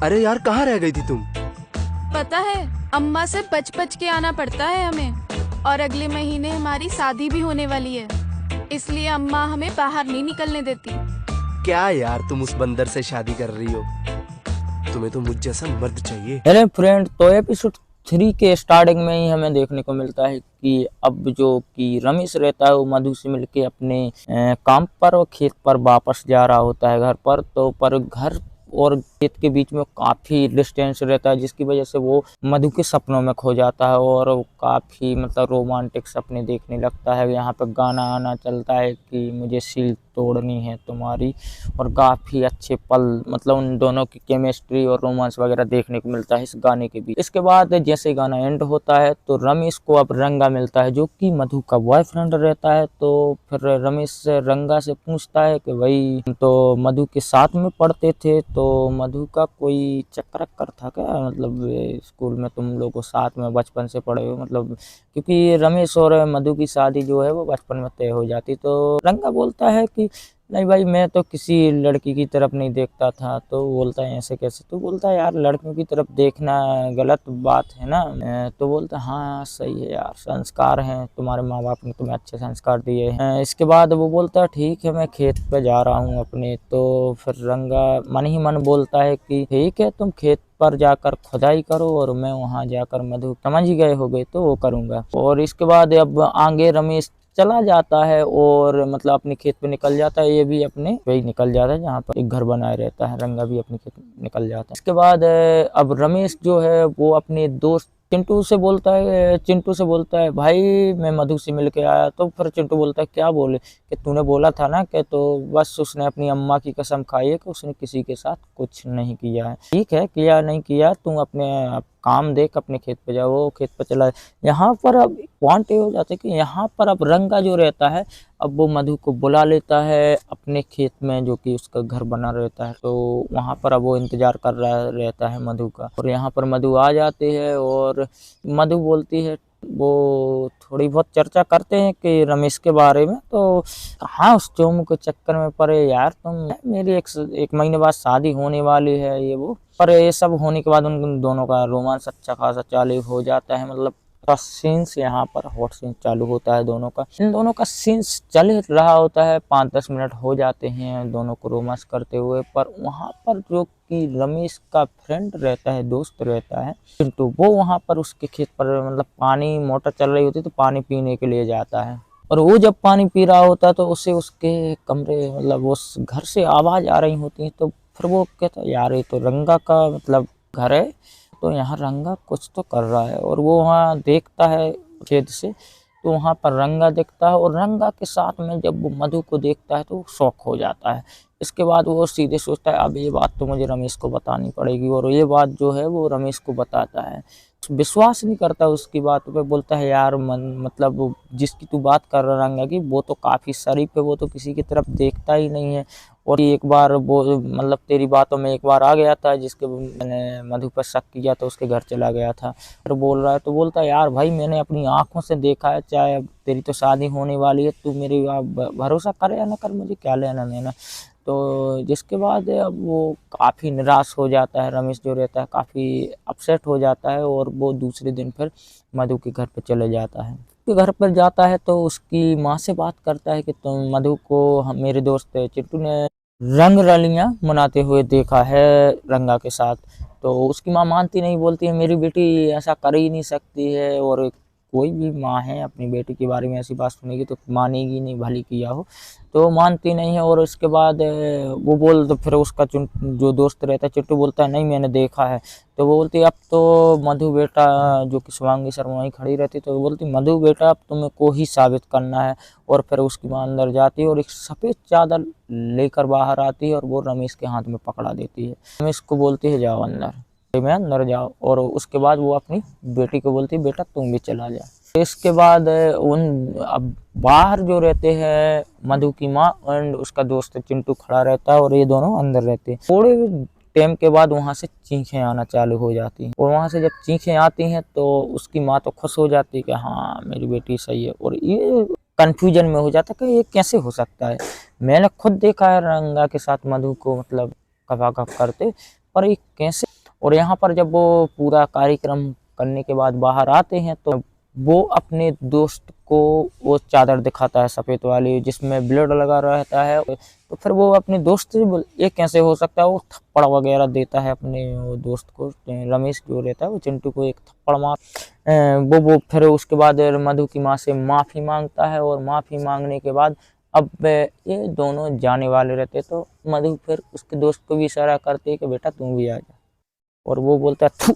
अरे यार, कहाँ रह गई थी तुम? पता है, अम्मा से बच बच के आना पड़ता है हमें। और अगले महीने हमारी शादी भी होने वाली है, इसलिए अम्मा हमें बाहर नहीं निकलने देती। क्या यार, तुम उस बंदर से शादी कर रही हो? तुम्हें तो मुझ जैसा मर्द चाहिए। अरे फ्रेंड, तो एपिसोड 3 के स्टार्टिंग में ही हमें देखने को मिलता है कि अब जो कि रमेश रहता है वो मधु से मिलके अपने काम पर और खेत पर वापस जा रहा होता है घर पर। तो पर घर और खेत के बीच में काफी डिस्टेंस रहता है, जिसकी वजह से वो मधु के सपनों में खो जाता है और वो काफी मतलब रोमांटिक सपने देखने लगता है। यहाँ पे गाना आना चलता है कि मुझे सील तोड़नी है तुम्हारी, और काफी अच्छे पल मतलब उन दोनों की केमिस्ट्री और रोमांस वगैरह देखने को मिलता है इस गाने के बीच। इसके बाद जैसे गाना एंड होता है तो रमेश को अब रंगा मिलता है जो कि मधु का बॉयफ्रेंड रहता है। तो फिर रमेश रंगा से पूछता है कि भाई तो मधु के साथ में पढ़ते थे, तो मधु का कोई चक्कर था क्या, मतलब स्कूल में तुम लोग साथ में बचपन से पढ़े हो, मतलब क्योंकि रमेश और मधु की शादी जो है वो बचपन में तय हो जाती। तो रंगा बोलता है कि नहीं भाई, मैं तो किसी लड़की की तरफ नहीं देखता था। तो बोलता है ऐसे कैसे? तो बोलता है यार, लड़कियों की तरफ देखना गलत बात है ना। तो बोलता है हाँ सही है यार, संस्कार हैं, तुम्हारे माँ बाप ने तुम्हें अच्छे संस्कार दिए हैं। इसके बाद वो बोलता है ठीक है, मैं खेत पे जा रहा हूँ अपने। तो फिर रंगा मन ही मन बोलता है कि ठीक है, तुम खेत पर जाकर खुदाई करो और मैं वहां जाकर मधु, समझ ही गए होगे, तो वो करूंगा। और इसके बाद अब आगे रमेश चला जाता है और मतलब अपने खेत पे निकल जाता है। ये भी अपने वही निकल जाता है जहाँ पर एक घर बनाए रहता है। रंगा भी अपने खेत निकल जाता है। इसके बाद अब रमेश जो है वो अपने दोस्त चिंटू से बोलता है भाई मैं मधु से मिल के आया। तो फिर चिंटू बोलता है क्या बोले, कि तूने बोला था ना कि, तो बस उसने अपनी अम्मा की कसम खाई है कि उसने किसी के साथ कुछ नहीं किया है। ठीक है, किया नहीं किया, तू अपने काम देख, अपने खेत पे जाओ। वो खेत पे चला। यहाँ पर अब पॉइंट ये हो जाता है कि यहाँ पर अब रंगा जो रहता है अब वो मधु को बुला लेता है अपने खेत में, जो कि उसका घर बना रहता है। तो वहाँ पर अब वो इंतजार कर रहा रहता है मधु का। और यहाँ पर मधु आ जाती है और मधु बोलती है, वो थोड़ी बहुत चर्चा करते हैं कि रमेश के बारे में। तो कहाँ उस चोमू के चक्कर में पड़े यार तुम, मेरी एक महीने बाद शादी होने वाली है ये वो। पर ये सब होने के बाद उन दोनों का रोमांस अच्छा खासा चालू हो जाता है। मतलब सीन्स यहाँ पर हॉट सीन चालू होता है दोनों का। इन दोनों का सीन्स चल रहा होता है, 5-10 मिनट हो जाते हैं दोनों को रोमांस करते हुए। पर वहाँ पर जो कि रमेश का फ्रेंड रहता है, दोस्त रहता है चिंटू, वो वहाँ पर उसके खेत पर मतलब पानी, मोटर चल रही होती है तो पानी पीने के लिए जाता है। और वो जब पानी पी रहा होता है तो उसे उसके कमरे मतलब उस घर से आवाज आ रही होती है। तो फिर वो कहता है यार ये तो रंगा का मतलब घर है, तो यहाँ रंगा कुछ तो कर रहा है। और वो वहाँ देखता है छेद से, तो वहाँ पर रंगा दिखता है। और रंगा के साथ में जब वो मधु को देखता है तो वो शॉक हो जाता है। इसके बाद वो सीधे सोचता है अब ये बात तो मुझे रमेश को बतानी पड़ेगी। और ये बात जो है वो रमेश को बताता है। विश्वास नहीं करता उसकी बात पे, बोलता है यार मतलब वो जिसकी तू बात कर रहा रंगा की, वो तो काफ़ी शरीफ है, वो तो किसी की तरफ देखता ही नहीं है। और एक बार वो मतलब तेरी बातों में एक बार आ गया था, जिसके मैंने मधु पर शक किया तो उसके घर चला गया था। फिर बोल रहा है, तो बोलता है यार भाई मैंने अपनी आंखों से देखा है, चाहे अब तेरी तो शादी होने वाली है, तू मेरी भरोसा करे या ना कर, मुझे क्या लेना देना। तो जिसके बाद अब वो काफ़ी निराश हो जाता है, रमेश जो रहता है काफ़ी अपसेट हो जाता है। और वो दूसरे दिन फिर मधु के घर पर चले जाता है। के घर पर जाता है तो उसकी माँ से बात करता है कि तुम मधु को मेरे दोस्त चिट्टू ने रंग रलियां मनाते हुए देखा है रंगा के साथ। तो उसकी माँ मानती नहीं, बोलती है मेरी बेटी ऐसा कर ही नहीं सकती है। और कोई भी माँ है अपनी बेटी के बारे में ऐसी बात सुनेगी तो मानेगी नहीं, भली किया हो। तो मानती नहीं है। और उसके बाद वो बोल, तो फिर उसका जो दोस्त रहता है चिट्टू बोलता है नहीं मैंने देखा है। तो वो बोलती अब तो मधु बेटा, जो कि शिवांगी शर्मा वहीं खड़ी रहती, तो वो बोलती मधु बेटा अब तुम्हें को ही साबित करना है। और फिर उसकी माँ अंदर जाती है और एक सफ़ेद चादर लेकर बाहर आती है और वो रमेश के हाथ में पकड़ा देती है। रमेश को बोलती है जाओ अंदर, मैं अंदर जाओ। और उसके बाद वो अपनी बेटी को बोलती है बेटा तुम भी चला जा। इसके बाद उन अब बाहर जो रहते हैं मधु की माँ एंड उसका दोस्त चिंटू खड़ा रहता है और ये दोनों अंदर रहते हैं। थोड़े टाइम के बाद वहाँ से चीखें आना चालू हो जाती हैं। और वहाँ से जब चीखें आती हैं तो उसकी माँ तो खुश हो जाती है कि हाँ मेरी बेटी सही है। और ये कंफ्यूजन में हो जाता है कि ये कैसे हो सकता है, मैंने खुद देखा है रंगा के साथ मधु को मतलब कबाकब करते। पर ये कैसे। और यहाँ पर जब वो पूरा कार्यक्रम करने के बाद बाहर आते हैं तो वो अपने दोस्त को वो चादर दिखाता है सफ़ेद वाली जिसमें ब्लड लगा रहता है। तो फिर वो अपने दोस्त से ये कैसे हो सकता है, वो थप्पड़ वगैरह देता है अपने वो दोस्त को, रमेश जो रहता है वो चिंटू को एक थप्पड़ मार। वो फिर उसके बाद मधु की माँ से माफ़ी मांगता है और माफ़ी मांगने के बाद अब ये दोनों जाने वाले रहते तो मधु फिर उसके दोस्त को भी इशारा करती है कि बेटा तू भी आ जा, और वो बोलता है थू।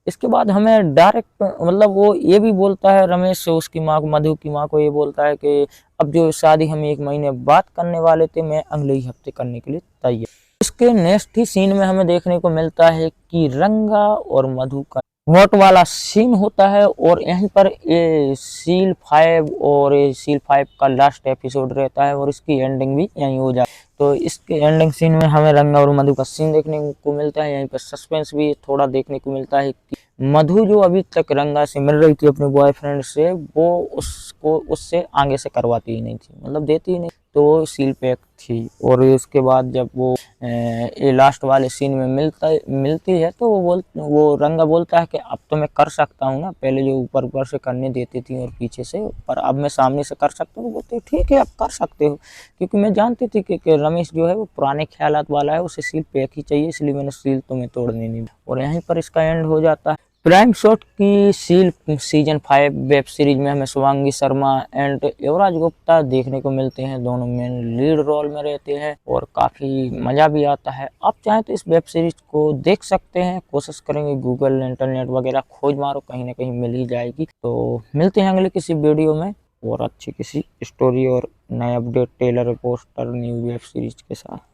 इसके बाद हमें डायरेक्ट मतलब वो ये भी बोलता है रमेश से उसकी माँ को, मधु की माँ को ये बोलता है कि अब जो शादी हम 1 महीने बाद करने वाले थे मैं अगले ही हफ्ते करने के लिए तैयार। इसके नेक्स्ट ही सीन में हमें देखने को मिलता है कि रंगा और मधु का वोट वाला सीन होता है, और यहीं पर ये सील 5 और ये सील 5 का लास्ट एपिसोड रहता है और इसकी एंडिंग भी यहीं हो जाती है। तो इसके एंडिंग सीन में हमें रंगा और मधु का सीन देखने को मिलता है। यहीं पर सस्पेंस भी थोड़ा देखने को मिलता है कि मधु जो अभी तक रंगा से मिल रही थी अपने बॉयफ्रेंड से, वो उसको उससे आगे से करवाती ही नहीं थी, मतलब देती ही नहीं, तो वो सील पैक थी। और उसके बाद जब वो ये लास्ट वाले सीन में मिलती है तो वो रंगा बोलता है कि अब तो मैं कर सकता हूँ ना, पहले जो ऊपर ऊपर से करने देती थी और पीछे से, पर अब मैं सामने से कर सकता हूँ। बोलते ठीक है अब कर सकते हो, क्योंकि मैं जानती थी कि रमेश जो है वो पुराने ख्यालात वाला है, उसे सील पैक ही चाहिए, इसलिए मैंने सील तुम्हें तोड़ने नहीं दी। और यहीं पर इसका एंड हो जाता है। प्राइम शॉट की सील सीजन 5 वेब सीरीज में हमें शिवांगी शर्मा एंड युवराज गुप्ता देखने को मिलते हैं, दोनों मेन लीड रोल में रहते हैं और काफ़ी मज़ा भी आता है। आप चाहें तो इस वेब सीरीज को देख सकते हैं, कोशिश करेंगे गूगल इंटरनेट वगैरह खोज मारो, कहीं ना कहीं मिल ही जाएगी। तो मिलते हैं अगले किसी वीडियो में और अच्छी किसी स्टोरी और नए update, trailer, poster, new web series के साथ।